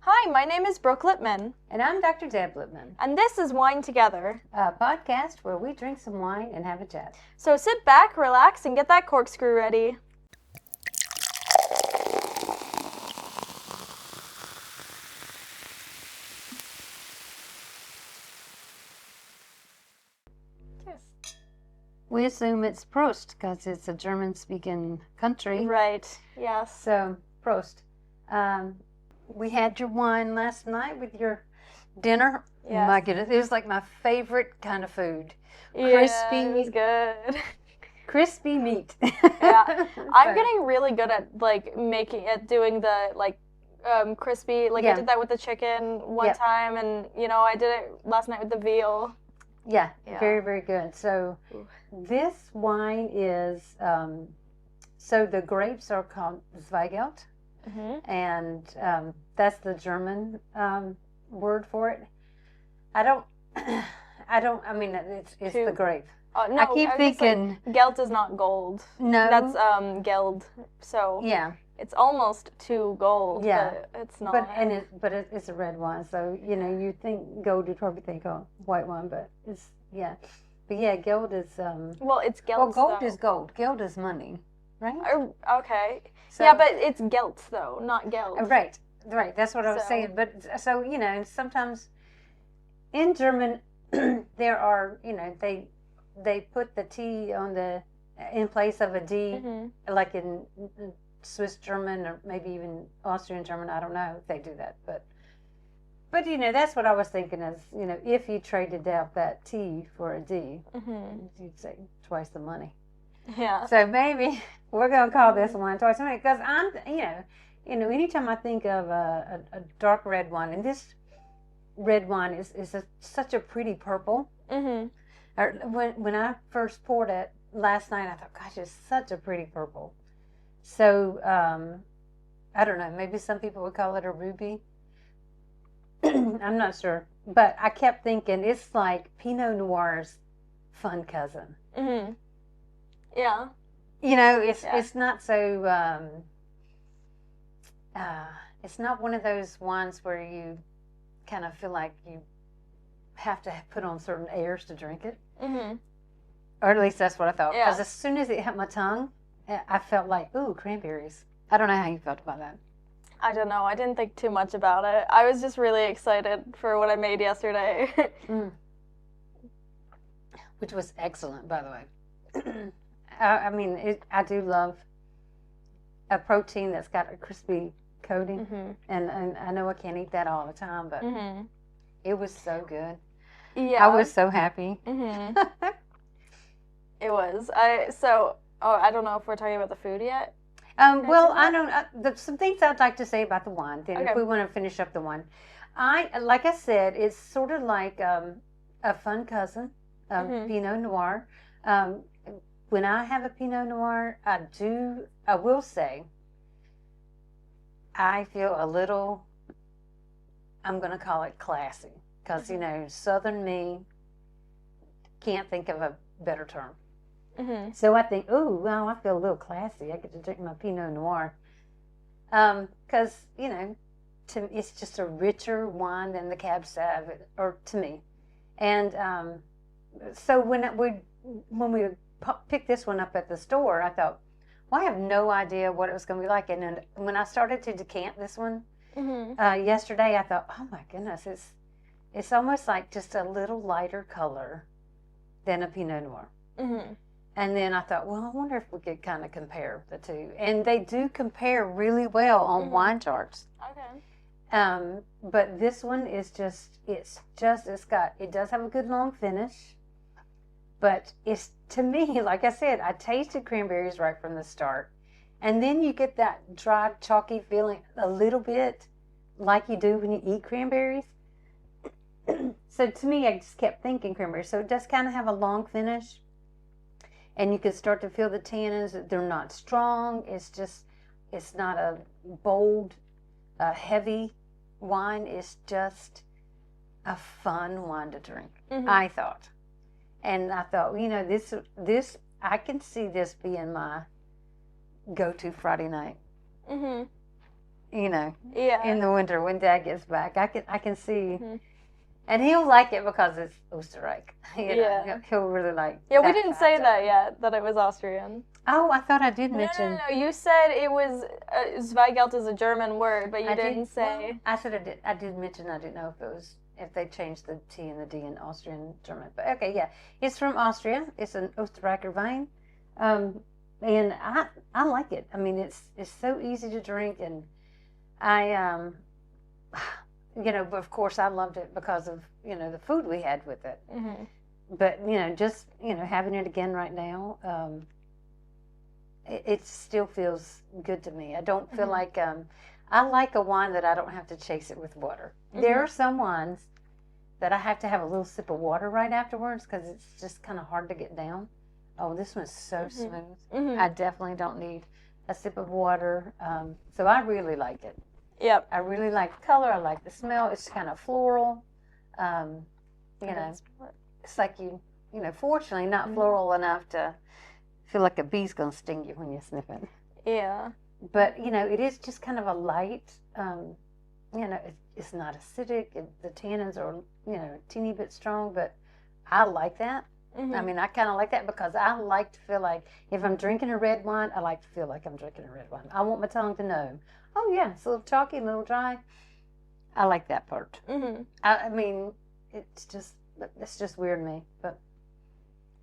Hi, my name is Brooke Lipman, And I'm Dr. Deb Lipman, and this is Wine Together. a podcast where we drink some wine and have a chat. So sit back, relax, and get that corkscrew ready. Yes. We assume it's Prost because it's a German-speaking country. Right, yes. So, Prost. We had your wine last night with your dinner. Yes. My goodness, it was like my favorite kind of food. Crispy. It was good. Crispy meat. Yeah. I'm getting really good at doing the crispy. I did that with the chicken one time, and I did it last night with the veal. Yeah, very, very good. So this wine is, so the grapes are called Zweigelt, and that's the German word for it. I mean, it's the grape. No, I keep thinking Gelt is not gold. No, that's Geld. So yeah, it's almost to gold. Yeah, but it's not. But it's a red wine, so you think gold, you probably think white wine, but it's Geld is well, it's Gelt. Well, gold is gold. Geld is money, right? Okay. So, yeah, but it's Gelt though, not Geld. Right. That's what I was saying. But so sometimes in German there are they put the T on in place of a D, like in Swiss German or maybe even Austrian German. I don't know if they do that, but that's what I was thinking is if you traded out that T for a D, you'd say twice the money. Yeah. So maybe we're gonna call this one twice the money because I'm anytime I think of a dark red wine, and this red wine is such a pretty purple. When I first poured it last night, I thought, gosh, it's such a pretty purple. So, I don't know, maybe some people would call it a ruby. I'm not sure. But I kept thinking, it's like Pinot Noir's fun cousin. Yeah. It's not so, it's not one of those wines where you kind of feel like you have to put on certain airs to drink it. Or at least that's what I thought. Because as soon as it hit my tongue, I felt like, ooh, cranberries. I don't know how you felt about that. I don't know. I didn't think too much about it. I was just really excited for what I made yesterday. Which was excellent, by the way. I mean, I do love a protein that's got a crispy coating. And I know I can't eat that all the time, but it was so good. Yeah. I was so happy. It was. I don't know if we're talking about the food yet. Well, I don't. Some things I'd like to say about the wine. Then, if we want to finish up the wine, like I said, it's sort of like a fun cousin of Pinot Noir. When I have a Pinot Noir, I will say, I feel a little. I'm going to call it classy because Southern me can't think of a better term. So I think, ooh, well, I feel a little classy. I get to drink my Pinot Noir. Because, it's just a richer wine than the Cab Sauv, or to me. And so when we picked this one up at the store, I thought, well, I have no idea what it was going to be like. And then when I started to decant this one yesterday, I thought, oh my goodness, it's almost like just a little lighter color than a Pinot Noir. And then I thought, well, I wonder if we could kind of compare the two. And they do compare really well on wine charts. Okay. But this one is it does have a good long finish. But it's, to me, like I said, I tasted cranberries right from the start. And then you get that dry, chalky feeling a little bit like you do when you eat cranberries. So to me, I just kept thinking cranberries. So it does kind of have a long finish. And you can start to feel the tannins. They're not strong. It's not a bold, heavy wine. It's just a fun wine to drink, I thought. And I thought, this I can see this being my go-to Friday night. you know, Yeah. in the winter when Dad gets back. I can see, and he'll like it because it's Österreich. You know, he'll really like. Yeah, we didn't say that yet, that it was Austrian. Oh, I thought I did mention. No. You said it was Zweigelt is a German word, but you didn't say. Well, I said I did. I did mention I didn't know if they changed the T and the D in Austrian German. But okay, yeah, it's from Austria. It's an Österreicher Wein, and I like it. I mean, it's so easy to drink, and I you know, but of course I loved it because of, you know, the food we had with it. Mm-hmm. But, you know, just, you know, having it again right now, it still feels good to me. I don't feel like, I like a wine that I don't have to chase it with water. There are some wines that I have to have a little sip of water right afterwards because it's just kind of hard to get down. Oh, this one's so smooth. I definitely don't need a sip of water. So I really like it. Yep. I really like the color. I like the smell. It's kind of floral. You know, it's like you know, fortunately not floral enough to feel like a bee's going to sting you when you sniff it. Yeah. But, you know, it is just kind of a light, you know, it's not acidic. The tannins are, you know, a teeny bit strong, but I like that. I mean, I kind of like that because I like to feel like if I'm drinking a red wine, I like to feel like I'm drinking a red wine. I want my tongue to know, oh, yeah, it's a little chalky, a little dry. I like that part. I mean, it's just weird to me. But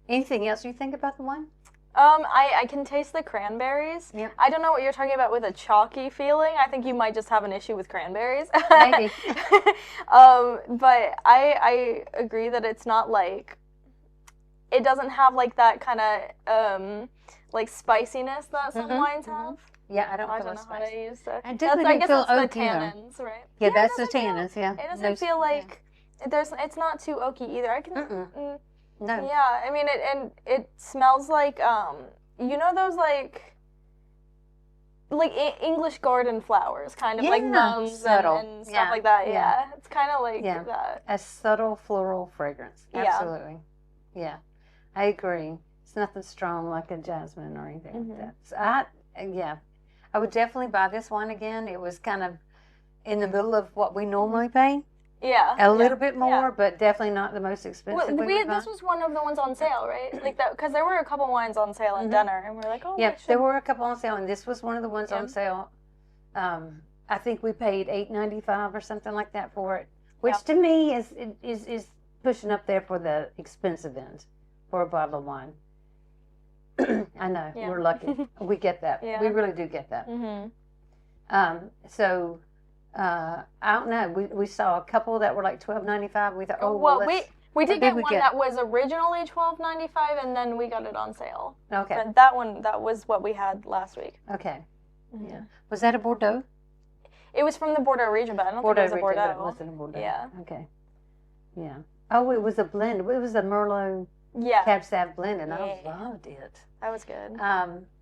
anything else you think about the wine? I can taste the cranberries. Yep. I don't know what you're talking about with a chalky feeling. I think you might just have an issue with cranberries. Maybe. But I agree that it's not like, it doesn't have like that kind of like spiciness that some wines have. Yeah, I don't know spicy. how to use that. I definitely feel oak the tannins, right? Yeah, that's the tannins. Yeah. It doesn't feel like it's not too oaky either. I can. No. Yeah, I mean it smells like you know those like English garden flowers, kind of like mums and stuff like that. Yeah. It's kind of like that. A subtle floral fragrance. Absolutely. Yeah. I agree. It's nothing strong like a jasmine or anything like that. So I would definitely buy this one again. It was kind of in the middle of what we normally pay. Yeah. A little bit more, but definitely not the most expensive. This was one of the ones on sale, right? Like that, because there were a couple wines on sale at dinner, and we were like, oh, yeah, there were a couple on sale, and this was one of the ones on sale. I think we paid $8.95 or something like that for it, which to me is pushing up there for the expensive end for a bottle of wine. I know, we're lucky. We get that. We really do get that. So I don't know. We saw a couple that were like $12.95. We thought, we did get one that was originally $12.95, and then we got it on sale. Okay. But that was what we had last week. Okay. Yeah. Was that a Bordeaux? It was from the Bordeaux region, but I don't think it was a Bordeaux. But it wasn't a Bordeaux. Yeah. Okay. Yeah. Oh, it was a blend. It was a Merlot Cab Sav blend, and I loved it. That was good.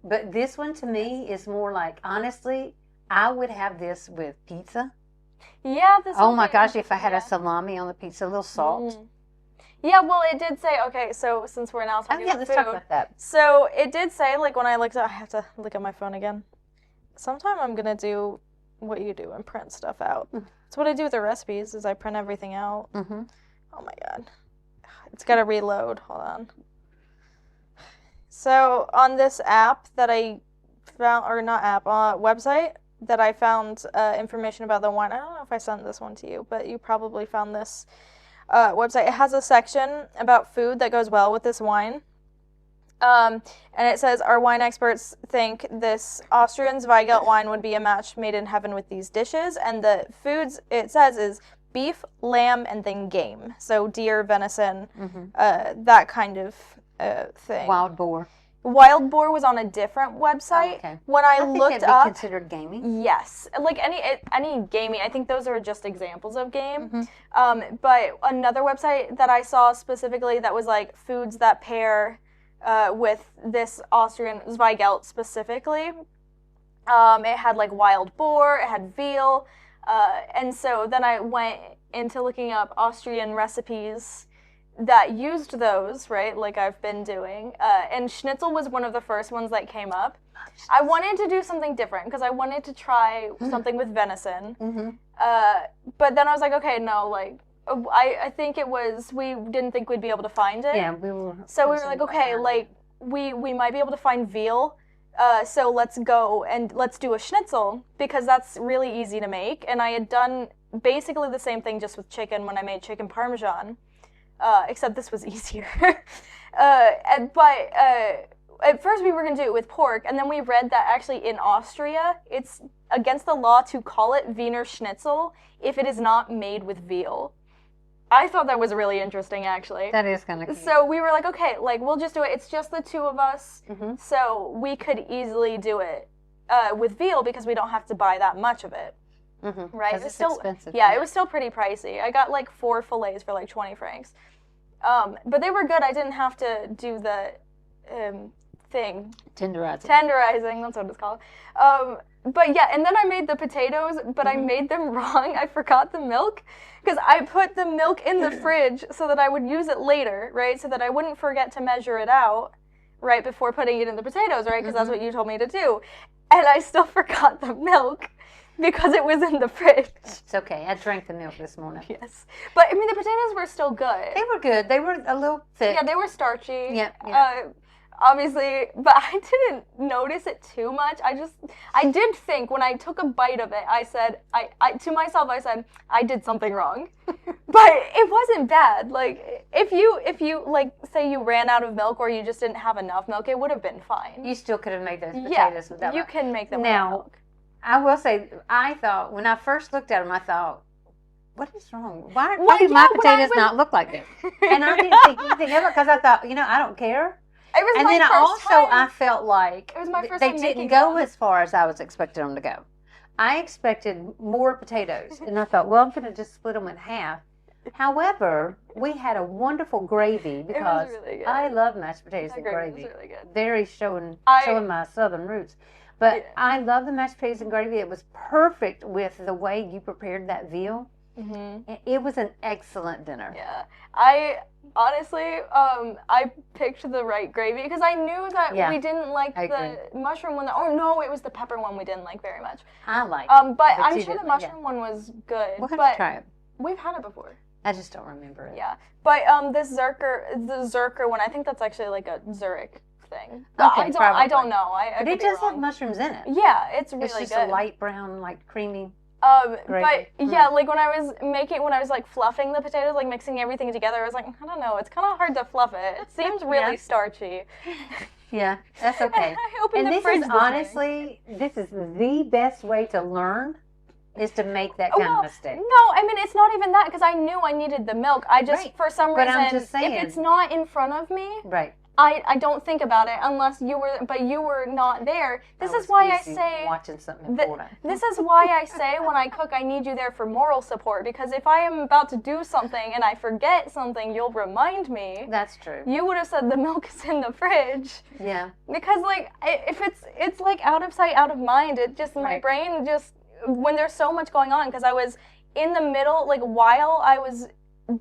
But this one to me is more like, honestly, I would have this with pizza. Yeah. Oh my gosh, if I had a salami on the pizza, a little salt. Yeah, well, it did say, okay, so since we're now talking about let's food. talk about that. So it did say, like, when I looked at, I have to look at my phone again. Sometime I'm going to do what you do and print stuff out. That's what I do with the recipes, is I print everything out. Oh my God. It's got to reload. Hold on. So on this app that I found, or not app, website that I found information about the wine. I don't know if I sent this one to you, but you probably found this website. It has a section about food that goes well with this wine. And it says, our wine experts think this Austrian Zweigelt wine would be a match made in heaven with these dishes. And the foods, it says, is beef, lamb, and then game. So deer, venison, that kind of thing. Wild boar. Wild boar was on a different website. Oh, okay. When I looked it'd be up, considered gamey. Yes, like any gamey. I think those are just examples of game. But another website that I saw specifically that was like foods that pair with this Austrian Zweigelt specifically. It had like wild boar. It had veal. And so then I went into looking up Austrian recipes that used those, right, like I've been doing. And schnitzel was one of the first ones that came up. I wanted to do something different because I wanted to try something with venison. But then I was like, okay, no, like, I think it was, we didn't think we'd be able to find it. Yeah, we were. So we were like, okay, like, we might be able to find veal. So let's go and let's do a schnitzel because that's really easy to make. And I had done basically the same thing just with chicken when I made chicken parmesan, except this was easier. But at first we were going to do it with pork, and then we read that actually in Austria, it's against the law to call it Wiener Schnitzel if it is not made with veal. I thought that was really interesting, actually. That is kind of cute. So we were like, okay, like, we'll just do it. It's just the two of us, so we could easily do it with veal because we don't have to buy that much of it. Right? It was still expensive. Yeah, it was still pretty pricey. I got like 4 fillets for like 20 francs. But they were good. I didn't have to do the thing. Tenderizing, that's what it's called. But yeah, and then I made the potatoes, but I made them wrong. I forgot the milk because I put the milk in the fridge so that I would use it later, right? So that I wouldn't forget to measure it out right before putting it in the potatoes, right? Because that's what you told me to do. And I still forgot the milk because it was in the fridge. It's okay. I drank the milk this morning. Yes. But, I mean, the potatoes were still good. They were good. They were a little thick. Yeah, they were starchy. Yeah. Obviously, but I didn't notice it too much. I did think when I took a bite of it, I said, to myself, I said, I did something wrong. But it wasn't bad. Like, if you, like, say you ran out of milk or you just didn't have enough milk, it would have been fine. You still could have made those potatoes without milk. You can make them without milk. I will say, I thought, when I first looked at them, I thought, what is wrong? Why do my potatoes not look like this? And I didn't think anything of it because I thought, I don't care. It was and my then first time. I felt like it was my first they time didn't go as far as I was expecting them to go. I expected more potatoes, and I thought, well, I'm going to just split them in half. However, we had a wonderful gravy because really I love mashed potatoes and gravy. Was really good. Very showing my southern roots. But I love the mashed potatoes and gravy. It was perfect with the way you prepared that veal. It was an excellent dinner. Yeah. I honestly, I picked the right gravy because I knew that we didn't like the mushroom one. Oh no, it was the pepper one we didn't like very much. I like it. But I'm sure the mushroom one was good. We'll have to try it. We've had it before. I just don't remember it. Yeah. But the Zerker one, I think that's actually like a Zurich thing. Okay, I don't know. But it does have mushrooms in it. Yeah, it's really good. It's just a light brown, like creamy. But yeah, like when I was like fluffing the potatoes, like mixing everything together, I was like, I don't know, it's kind of hard to fluff it. It seems really starchy. Yeah, that's okay. And this is honestly, this is the best way to learn is to make that kind of mistake. No, I mean, it's not even that because I knew I needed the milk. I just, for some reason, I'm just saying, if it's not in front of me, right. I don't think about it unless you were not there. This is why I say watching something important. This is why I say when I cook, I need you there for moral support because if I am about to do something and I forget something, you'll remind me. That's true. You would have said the milk is in the fridge. Yeah. Because like if it's like out of sight, out of mind. It just my brain just when there's so much going on because I was in the middle like while I was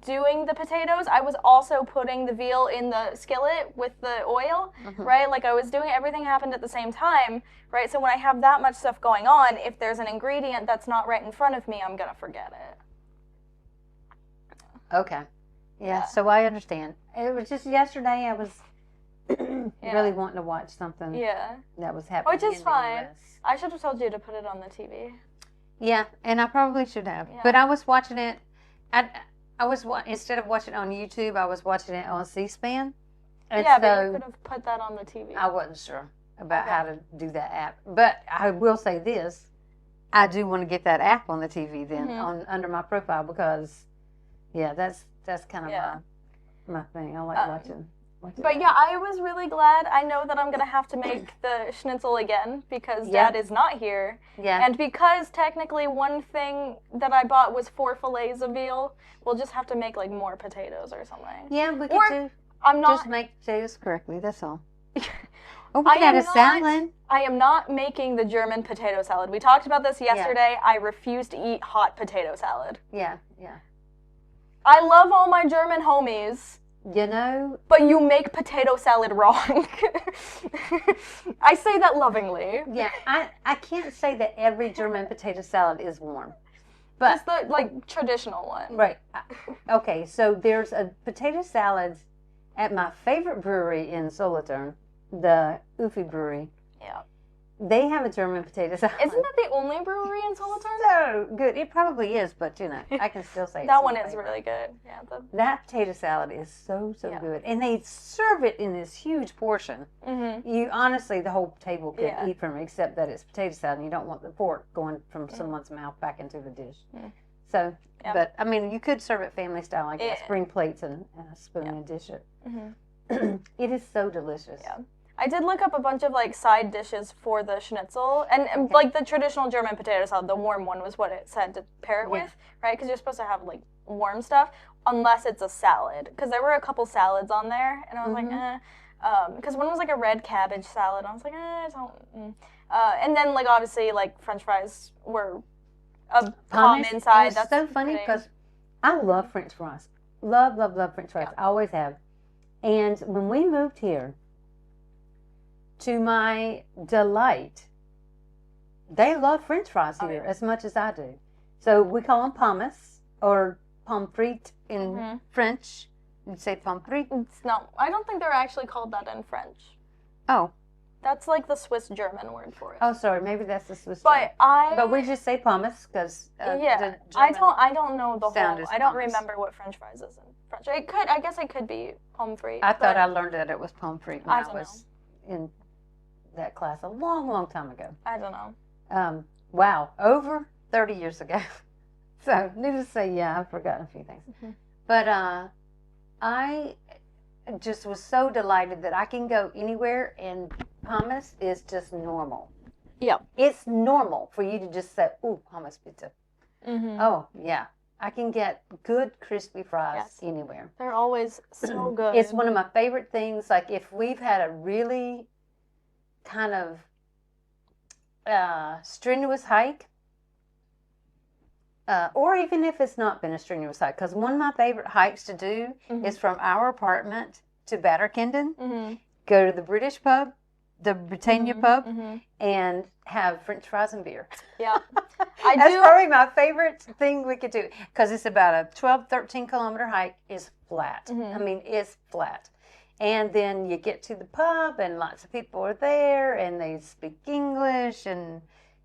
doing the potatoes, I was also putting the veal in the skillet with the oil, right? Like I was doing everything happened at the same time, right? So when I have that much stuff going on, if there's an ingredient that's not right in front of me, I'm going to forget it. Okay. Yeah, so I understand. It was just yesterday I was really wanting to watch something that was happening. Which is fine. I should have told you to put it on the TV. Yeah, and I probably should have. Yeah. But I was watching it instead of watching it on YouTube, I was watching it on C-SPAN. And but you could have put that on the TV. I wasn't sure about how to do that app. But I will say this. I do want to get that app on the TV then under my profile because, that's kind of my thing. I like watching. But yeah, I was really glad. I know that I'm going to have to make the schnitzel again because Dad is not here. Yeah. And because technically one thing that I bought was 4 fillets of veal, we'll just have to make like more potatoes or something. Yeah, we could just make potatoes correctly, that's all. Oh, we got a salad. I am not making the German potato salad. We talked about this yesterday. Yeah. I refuse to eat hot potato salad. Yeah. I love all my German homies. You know? But you make potato salad wrong. I say that lovingly. Yeah, I can't say that every German potato salad is warm. But just the, like, traditional one. Right. Okay, so there's a potato salad at my favorite brewery in Solothurn, the Ufi Brewery. Yeah. They have a German potato salad. Isn't that the only brewery in Solothurn? So good. It probably is, but I can still say that one is really good. Yeah. That potato salad is so good, and they serve it in this huge portion. Mm-hmm. You honestly, the whole table can eat from it, except that it's potato salad, and you don't want the pork going from someone's mouth back into the dish. Mm. So, but I mean, you could serve it family style, like bring plates and a spoon and dish it. Mm-hmm. It is so delicious. Yeah. I did look up a bunch of, like, side dishes for the schnitzel, and like, the traditional German potato salad, the warm one was what it said to pair it with, right? Because you're supposed to have, like, warm stuff, unless it's a salad. Because there were a couple salads on there, and I was like, because one was, like, a red cabbage salad, and I was like, I don't, and then, like, obviously, like, French fries were a common side. That's so funny, because I love French fries. Love French fries. I always have. And when we moved here, to my delight, they love French fries here as much as I do. So we call them pommes, or pommes frites in French. You'd say pommes frites? It's not. I don't think they're actually called that in French. Oh. That's like the Swiss German word for it. Oh, sorry. Maybe that's the Swiss German. But we just say pommes because I don't know the whole. I don't remember what French fries is in French. I guess it could be pommes frites. I thought I learned that it was pommes frites when I was in that class a long time ago. I don't know. Wow, over 30 years ago. So, needless to say, I've forgotten a few things. Mm-hmm. But I just was so delighted that I can go anywhere and hummus is just normal. Yeah. It's normal for you to just say, ooh, hummus pizza. Mm-hmm. Oh, yeah. I can get good crispy fries anywhere. They're always so good. It's one of my favorite things. Like if we've had a really kind of strenuous hike, or even if it's not been a strenuous hike, because one of my favorite hikes to do is from our apartment to Batterkenden, go to the British pub, the Britannia pub, and have French fries and beer. Yeah. That's probably my favorite thing we could do, because it's about a 12, 13 kilometer hike. Is flat. I mean, it's flat. And then you get to the pub, and lots of people are there, and they speak English, and,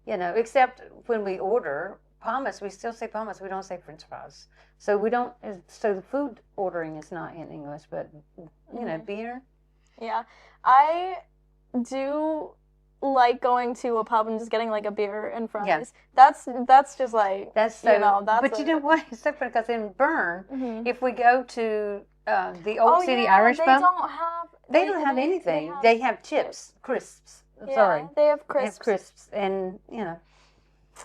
you know, except when we order pommes, we still say pommes. We don't say French fries. So we don't, so the food ordering is not in English, but, you know, beer. Yeah. I do like going to a pub and just getting like a beer and fries. Yeah. That's just like, that's so, you know, but you know what? It's so funny, because in Bern, if we go to the Old City Irish pub, they don't have anything. They have chips, crisps. Yeah, sorry. They have crisps. They have crisps, and, you know.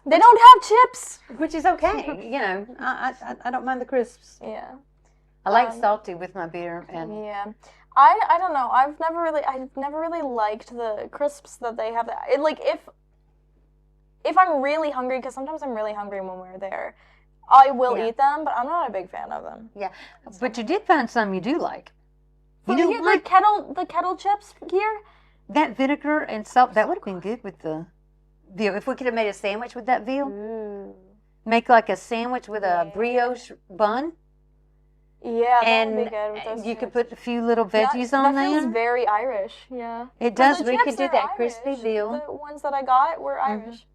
They don't have chips. Which is okay. You know, I don't mind the crisps. Yeah. I like salty with my beer. And yeah. I don't know. I've never really liked the crisps that they have. Like if I'm really hungry, because sometimes I'm really hungry when we're there, I will eat them, but I'm not a big fan of them. Yeah. But you did find some you do like. You know what? The kettle chips here? That vinegar and salt, that would have been good with the veal. If we could have made a sandwich with that veal. Make like a sandwich with a brioche bun. Yeah, that would be good with those. You could put a few little veggies on there. That feels very Irish, yeah. It does. We could do that crispy veal. The ones that I got were Irish.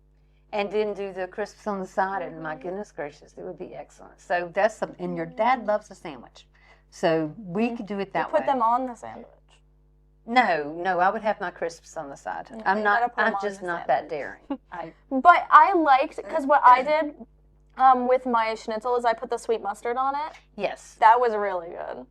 And then do the crisps on the side, and my goodness gracious, it would be excellent. So that's something. And your dad loves a sandwich, so we could do it that way. Put them on the sandwich. No, I would have my crisps on the side. Yeah, I'm just not that daring. But I liked, because what I did with my schnitzel is I put the sweet mustard on it. Yes. That was really good.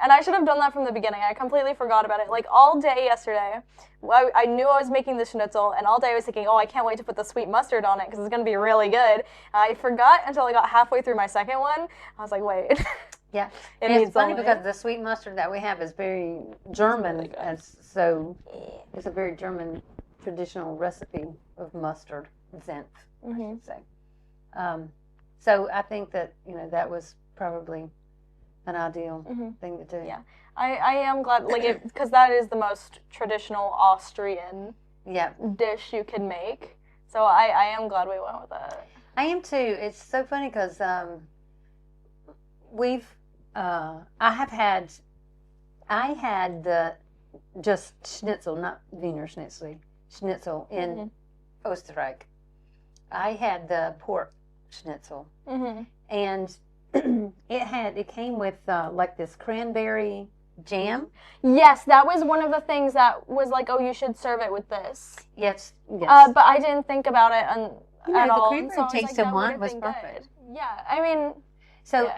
And I should have done that from the beginning. I completely forgot about it. Like, all day yesterday, I knew I was making the schnitzel, and all day I was thinking, oh, I can't wait to put the sweet mustard on it because it's going to be really good. I forgot until I got halfway through my second one. I was like, wait. Yeah. And it's funny because the sweet mustard that we have is very German, really so it's a very German traditional recipe of mustard, Senf, I should say. So I think that, you know, that was probably an ideal thing to do. Yeah. I am glad, because that is the most traditional Austrian dish you can make. So I am glad we went with it. I am too. It's so funny because I had the just schnitzel, not Wiener schnitzel in Österreich. I had the pork schnitzel, and it came with like this cranberry jam. Yes, that was one of the things that was like, oh, you should serve it with this. Yes. But I didn't think about it at all. The cranberry taste in wine was perfect. Good. Yeah, I mean. So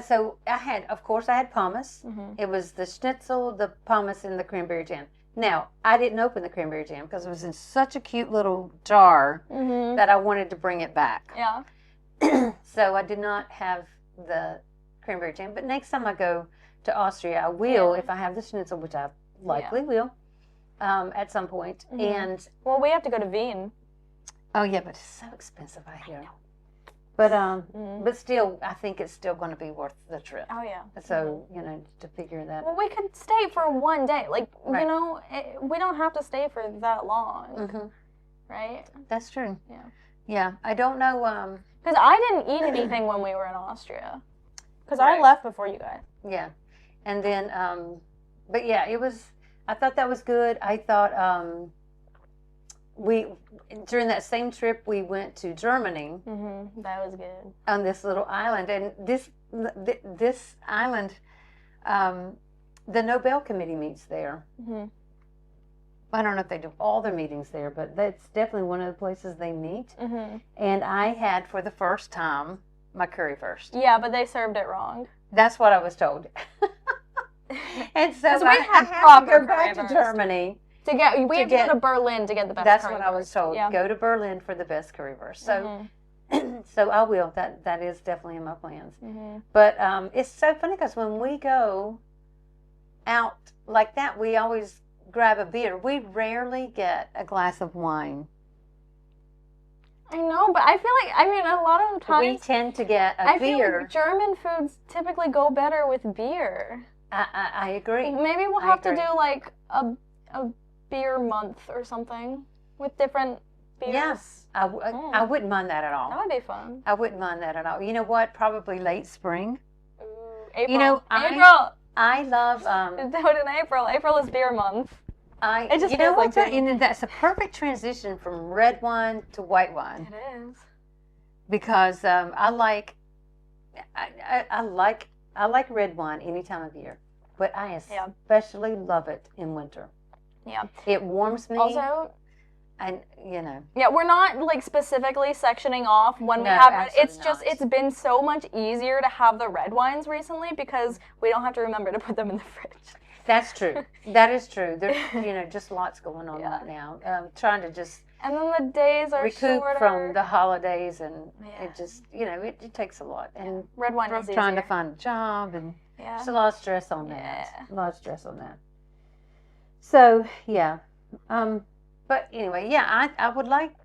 so I had pommes. It was the schnitzel, the pommes, and the cranberry jam. Now, I didn't open the cranberry jam because it was in such a cute little jar that I wanted to bring it back. Yeah. So I did not have the cranberry jam. But next time I go to Austria, I will, if I have the schnitzel, which I likely will at some point. And well, we have to go to Wien. Oh, yeah, but it's so expensive, I hear. But still, I think it's still going to be worth the trip. Oh, yeah. So, to figure that. Well, we could stay for one day. We don't have to stay for that long. Right? That's true. Yeah. Yeah. I don't know. Because I didn't eat anything when we were in Austria. Because I left before you guys. Yeah. And then, but yeah, I thought that was good. I thought, during that same trip, we went to Germany. That was good. On this little island. And this island, the Nobel Committee meets there. I don't know if they do all their meetings there, but that's definitely one of the places they meet. And I had, for the first time, my currywurst. Yeah, but they served it wrong. That's what I was told. And so I had to go back to Germany. We have to go to Berlin to get the best currywurst. That's what I was told. Yeah. Go to Berlin for the best currywurst. So, so I will. That is definitely in my plans. But it's so funny because when we go out like that, we always grab a beer. We rarely get a glass of wine. I know, but I feel like, a lot of times we tend to get a beer. I feel like German foods typically go better with beer. I agree. Maybe we'll have to do like a beer month or something with different beers. Yes, I wouldn't mind that at all. That would be fun. I wouldn't mind that at all. You know what? Probably late spring. Ooh, April. April. I love. Do it in April. April is beer month. It just feels like that's a perfect transition from red wine to white wine. It is. Because I like red wine any time of year, but I especially love it in winter. Yeah. It warms me. Also, and Yeah, we're not like specifically sectioning off when we have. It's been so much easier to have the red wines recently because we don't have to remember to put them in the fridge. That's true. That is true. There's just lots going on right now. Trying to just and then the days are recoup shorter. from the holidays, and it just it takes a lot. And red wine is trying easier. to find a job, and there's a lot of stress on that. A lot of stress on that. So but anyway, I would like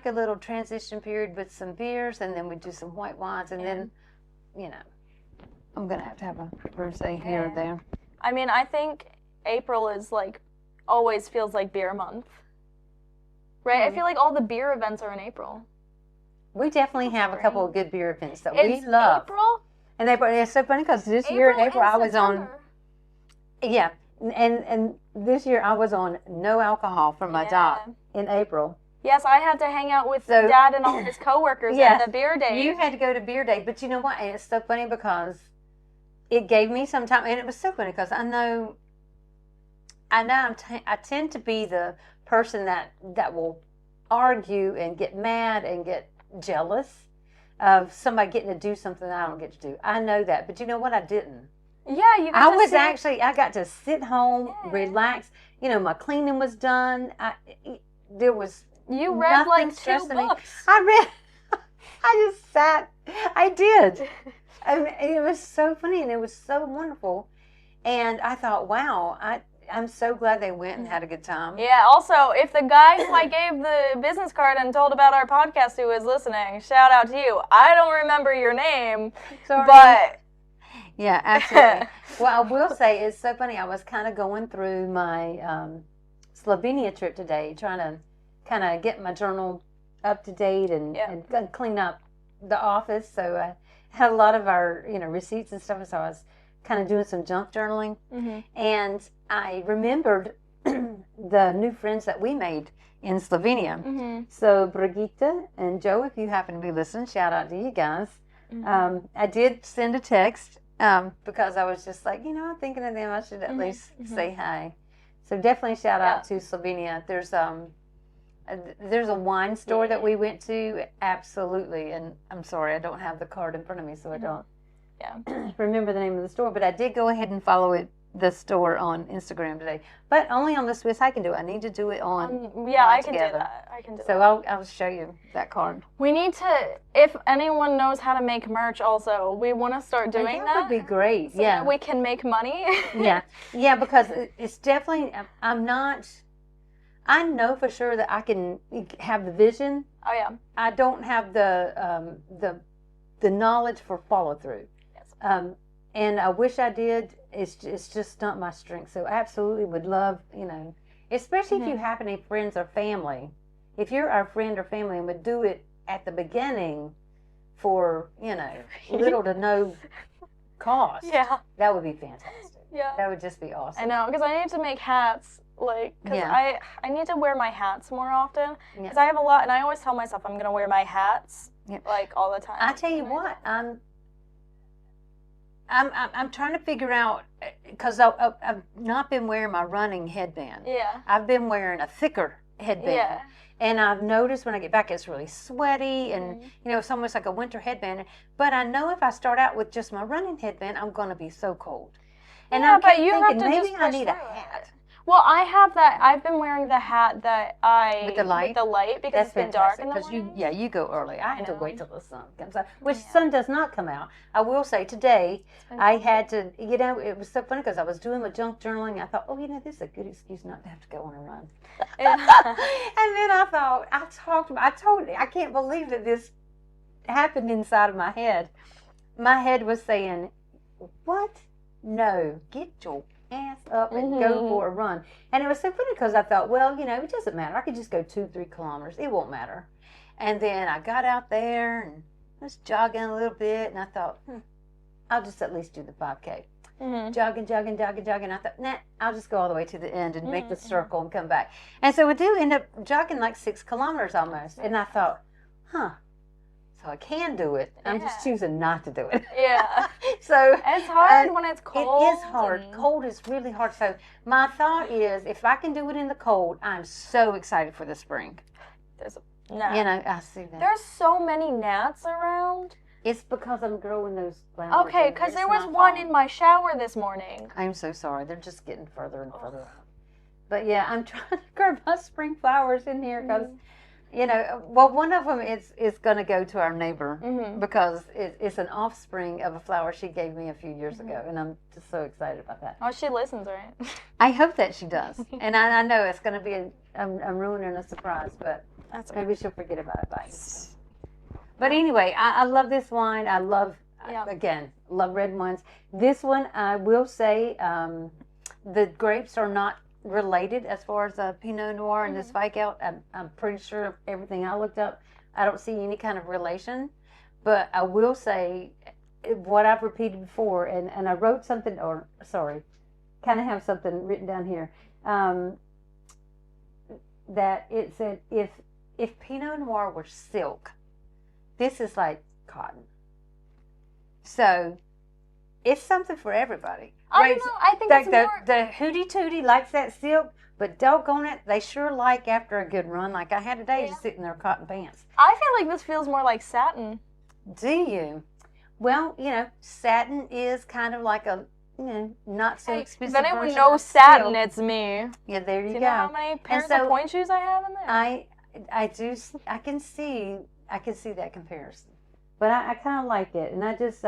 a little transition period with some beers, and then we do some white wines, and then I'm gonna have a rosé here or there. I think April is like always feels like beer month, right? I feel like all the beer events are in April. We definitely have a couple of good beer events that we love. April? And it's so funny because this year in April I was on. Yeah, and this year I was on no alcohol from my job in April. Yes, I had to hang out with Dad and all his coworkers at the beer day. You had to go to beer day, but you know what? And it's so funny because it gave me some time, and it was so funny because I know I tend to be the person that will argue and get mad and get jealous of somebody getting to do something that I don't get to do. I know that, but you know what? I didn't. Yeah, I got to sit home, relax. My cleaning was done. There was you read like 2 books. I read. I just sat. I did. It was so funny and it was so wonderful. And I thought, wow, I'm so glad they went and had a good time. Yeah, also, if the guy who I gave the business card and told about our podcast who was listening, shout out to you. I don't remember your name, Sorry. but Yeah, absolutely. Well, I will say it's so funny. I was kind of going through my Slovenia trip today, trying to kind of get my journal up to date and clean up the office. So I had a lot of our receipts and stuff. So I was kind of doing some junk journaling, and I remembered the new friends that we made in Slovenia. So Brigitte and Joe, if you happen to be listening, shout out to you guys. I did send a text because I was just like, I'm thinking of them. I should at least say hi. So definitely shout out to Slovenia. There's a wine store that we went to. Absolutely. And I'm sorry, I don't have the card in front of me, so I don't remember the name of the store. But I did go ahead and follow the store on Instagram today. But only on the Swiss I can do it. I need to do it on I can do that. I can do that. So I'll show you that card. We need to, if anyone knows how to make merch also, we want to start doing that. That would be great. So that we can make money. Yeah, because it's definitely, I know for sure that I can have the vision. Oh yeah. I don't have the knowledge for follow through. Yes. And I wish I did. It's just not my strength. So absolutely would love, especially if you happen to have friends or family. If you're our friend or family and would do it at the beginning for, little to no cost. Yeah. That would be fantastic. Yeah. That would just be awesome. I know, because I need to make hats. Because I need to wear my hats more often. Because I have a lot, and I always tell myself I'm going to wear my hats, all the time. I tell you what, I'm trying to figure out, because I've not been wearing my running headband. Yeah. I've been wearing a thicker headband. Yeah. And I've noticed when I get back, it's really sweaty, and it's almost like a winter headband. But I know if I start out with just my running headband, I'm going to be so cold. And I'm thinking maybe I need a hat. Well, I have that. I've been wearing the hat that with the light because it's been dark in the morning. You go early. I have to wait till the sun comes out, which sun does not come out. I will say today I had to. It was so funny because I was doing my junk journaling. I thought, this is a good excuse not to have to go on a run. And then I thought, I can't believe that this happened inside of my head. My head was saying, "What? No, get your ass up and go for a run." And it was so funny because I thought, it doesn't matter. I could just go 2-3 kilometers. It won't matter. And then I got out there and was jogging a little bit, and I thought, I'll just at least do the 5K. Jogging. I thought, nah, I'll just go all the way to the end and make the circle and come back. And so we do end up jogging like 6 kilometers almost. And I thought, so I can do it. I'm just choosing not to do it. Yeah. So it's hard when it's cold. It is hard. Cold is really hard. So my thought is, if I can do it in the cold, I'm so excited for the spring. I see that. There's so many gnats around. It's because I'm growing those flowers. Okay, because there was one in my shower this morning. I'm so sorry. They're just getting further and further out. But yeah, I'm trying to grow my spring flowers in here because. One of them is going to go to our neighbor because it's an offspring of a flower she gave me a few years ago, and I'm just so excited about that. Oh, she listens, right? I hope that she does, and I know it's going to be I'm ruining a surprise, but maybe she'll forget about it by next time. But anyway, I love this wine. I love red wines. This one, I will say, the grapes are not related as far as the Pinot Noir and the Zweigelt. I'm pretty sure everything I looked up, I don't see any kind of relation. But I will say what I've repeated before, and I wrote something, kind of have something written down here, that it said, if Pinot Noir were silk, this is like cotton. So it's something for everybody. I don't know. I think it's more... The Hootie Tootie likes that silk, but doggone it, they sure like after a good run like I had today, just sitting in their cotton pants. I feel like this feels more like satin. Do you? Well, satin is kind of like a, not so expensive version. If anyone knows satin, it's me. Yeah, there you go. Do you know how many pairs of point shoes I have in there? I do. I can see that comparison. But I kind of like it, and I just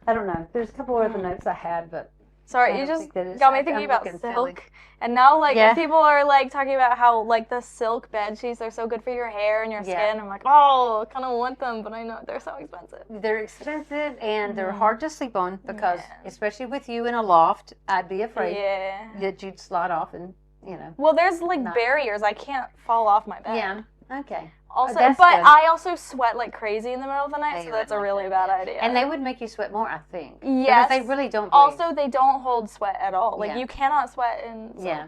I don't know. There's a couple other notes I had, but Sorry, you just got me thinking about silk. And now, like, people are, like, talking about how, like, the silk bed sheets are so good for your hair and your skin. I'm like, oh, I kind of want them, but I know they're so expensive. They're expensive, and they're hard to sleep on because, especially with you in a loft, I'd be afraid that you'd slide off and, you know. Well, there's, like, barriers. I can't fall off my bed. Yeah, okay. Also, but I also sweat like crazy in the middle of the night, so that's a really bad idea. And they would make you sweat more, I think. Yes. Because they really don't breathe. Also, they don't hold sweat at all. Like, you cannot sweat in silk. Yeah.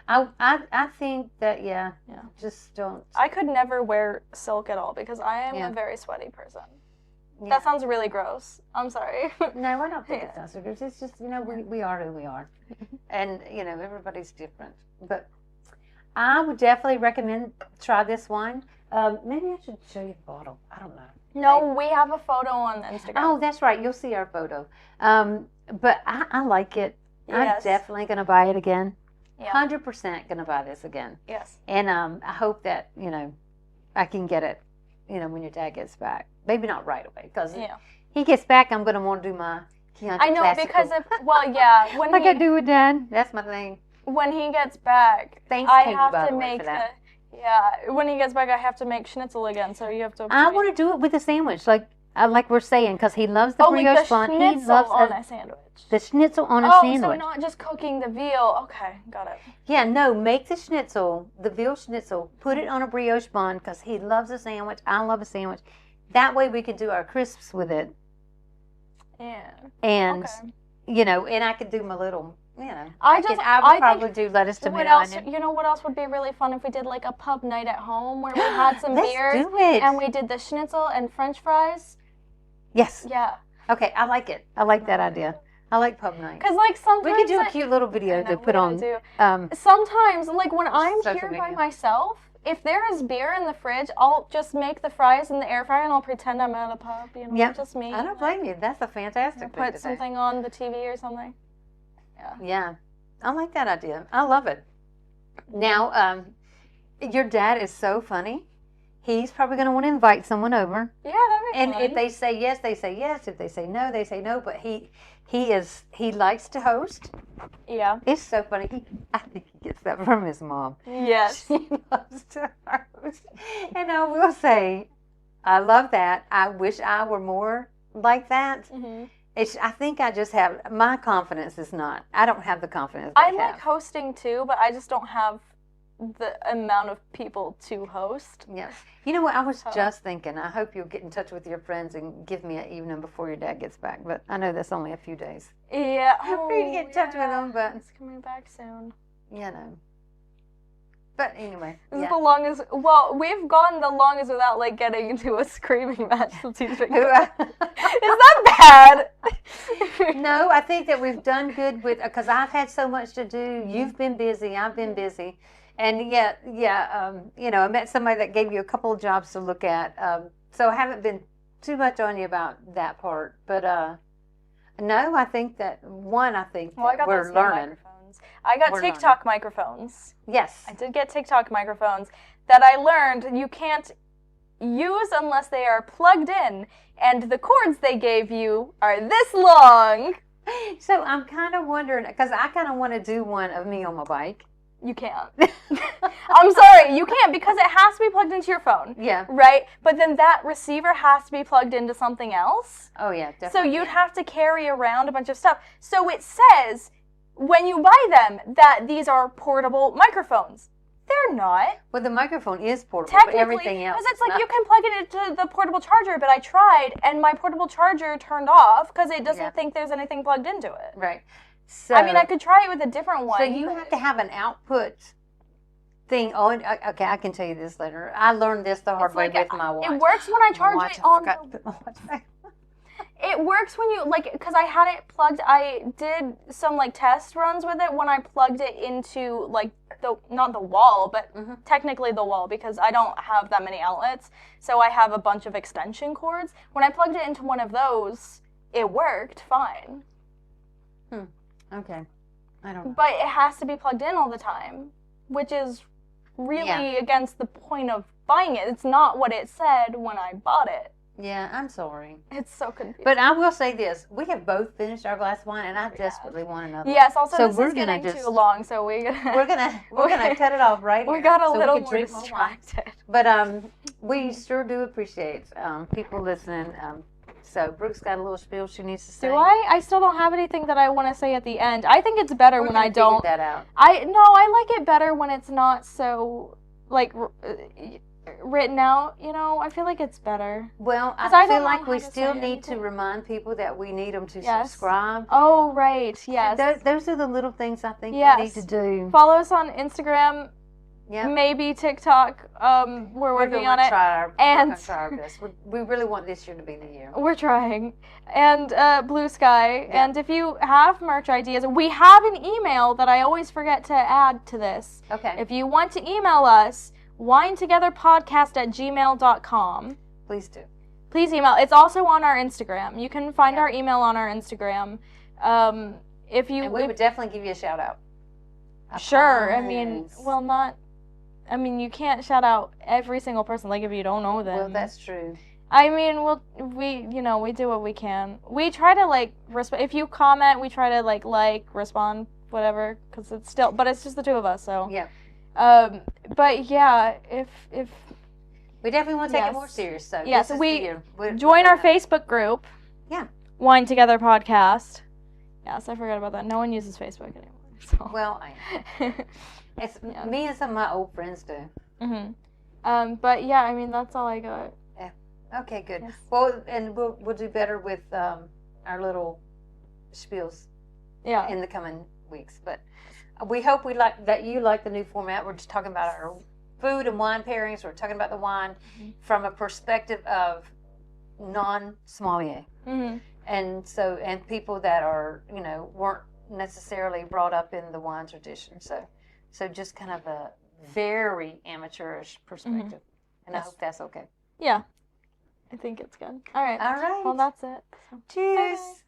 I think that, just don't. I could never wear silk at all because I am a very sweaty person. Yeah. That sounds really gross. I'm sorry. No, we're not thinking it sounds so gross. It's just, you know, we are who we are. And, you know, everybody's different. But I would definitely recommend try this wine. Maybe I should show you the bottle. I don't know. No, we have a photo on Instagram. Oh, that's right. You'll see our photo. But I like it. Yes. I'm definitely going to buy it again. Yeah. 100% going to buy this again. Yes. And I hope that, you know, I can get it, you know, when your dad gets back. Maybe not right away, because he gets back, I'm going to want to do my Chianti I know, classical. because when like I do with Dad. That's my thing. When he gets back, I have to make when he gets back, I have to make schnitzel again. So you have to. I want to do it with a sandwich, like we're saying, because he loves the brioche bun. He loves on a sandwich. The schnitzel on a sandwich. Oh, so not just cooking the veal. Okay, got it. Yeah, no, make the schnitzel, the veal schnitzel, put it on a brioche bun because he loves a sandwich. I love a sandwich. That way we can do our crisps with it. Yeah. And you know, and I could do my little. You know, I would probably do lettuce, tomato, onion. You know what else would be really fun if we did like a pub night at home where we had some beers do it. And we did the schnitzel and French fries. Yes. Yeah. Okay, I like it. I like that idea. I like pub night. Because like sometimes we could do a cute little video to put on. Sometimes, like when I'm here by myself, if there is beer in the fridge, I'll just make the fries in the air fryer and I'll pretend I'm at a pub. You know, just me. I don't blame you. That's a fantastic thing. Put something on the TV or something. Yeah, I like that idea. I love it. Now, your dad is so funny. He's probably going to want to invite someone over. Yeah, that'd be fun. And if they say yes, they say yes. If they say no, they say no. But he likes to host. Yeah. It's so funny. I think he gets that from his mom. Yes. She loves to host. And I will say, I love that. I wish I were more like that. Mm-hmm. I think I just have, my confidence is not, I don't have the confidence I like hosting too, but I just don't have the amount of people to host. Yes. You know what, I was just thinking, I hope you'll get in touch with your friends and give me an evening before your dad gets back, but I know that's only a few days. Yeah. I hope you get in touch with him, but. It's coming back soon. You know. But anyway, this is the longest. Well, we've gone the longest without like getting into a screaming match since he's been. Is that bad? No, I think that we've done good with because I've had so much to do. You've been busy. I've been busy, and yet, you know, I met somebody that gave you a couple of jobs to look at. So I haven't been too much on you about that part. But no, I think that we're learning. I got TikTok microphones. Yes. I did get TikTok microphones that I learned you can't use unless they are plugged in, and the cords they gave you are this long. So I'm kind of wondering, because I kind of want to do one of me on my bike. You can't. I'm sorry, you can't because it has to be plugged into your phone. Yeah. Right? But then that receiver has to be plugged into something else. Oh, yeah, definitely. So you'd have to carry around a bunch of stuff. So it says when you buy them that these are portable microphones. They're not. Well, the microphone is portable, but everything else. Because it's like you can plug it into the portable charger, but I tried, and my portable charger turned off because it doesn't think there's anything plugged into it. Right. So, I mean, I could try it with a different one. So you have to have an output thing. Oh, okay, I can tell you this later. I learned this the hard way with my watch. It works when I charge it on the... It works when you, like, because I had it plugged, I did some, like, test runs with it when I plugged it into, like, not the wall, but technically the wall, because I don't have that many outlets, so I have a bunch of extension cords. When I plugged it into one of those, it worked fine. Okay. I don't know. But it has to be plugged in all the time, which is really against the point of buying it. It's not what it said when I bought it. Yeah, I'm sorry. It's so confusing. But I will say this: we have both finished our glass of wine, and I desperately want another. Yes. Also, so this we're is getting gonna too long, so we're gonna cut it off right here. We got a so little we can more drink more wine. distracted. But we sure do appreciate people listening. So Brooke's got a little spiel she needs to say. Do I? I still don't have anything that I want to say at the end. I think it's better when I don't. That out. I like it better when it's not so like written out. You know, I feel like it's better. Well, I feel like we still need to remind people that we need them to subscribe. Oh, right. Yes. Those are the little things I think we need to do. Follow us on Instagram. Yeah. Maybe TikTok. We're working on it. We're gonna try our best. We really want this year to be the year. We're trying. And Blue Sky. Yeah. And if you have merch ideas, we have an email that I always forget to add to this. Okay. If you want to email us, winetogetherpodcast@gmail.com. Please do. Please email. It's also on our Instagram. You can find our email on our Instagram. If you, and we would definitely give you a shout out. Sure. I mean, well, not. I mean, you can't shout out every single person, like, if you don't know them. Well, that's true. I mean, we do what we can. We try to, like, if you comment, we try to, like, respond, whatever, because it's still, but it's just the two of us, so. Yeah. But, yeah, if we definitely want to take it more serious, so. Yes, join our Facebook group. Yeah. Wine Together Podcast. Yes, I forgot about that. No one uses Facebook anymore, so. Well, it's me and some of my old friends do. Mhm. But yeah, I mean, that's all I got. Yeah. Okay, good. Yes. Well, and we'll do better with our little spiels. Yeah. In the coming weeks, but we hope that you like the new format. We're just talking about our food and wine pairings. We're talking about the wine from a perspective of non-sommelier, and people that are weren't necessarily brought up in the wine tradition. So just kind of a very amateurish perspective. And I hope that's okay. Yeah. I think it's good. All right. All right. Well, that's it. So. Cheers. Bye.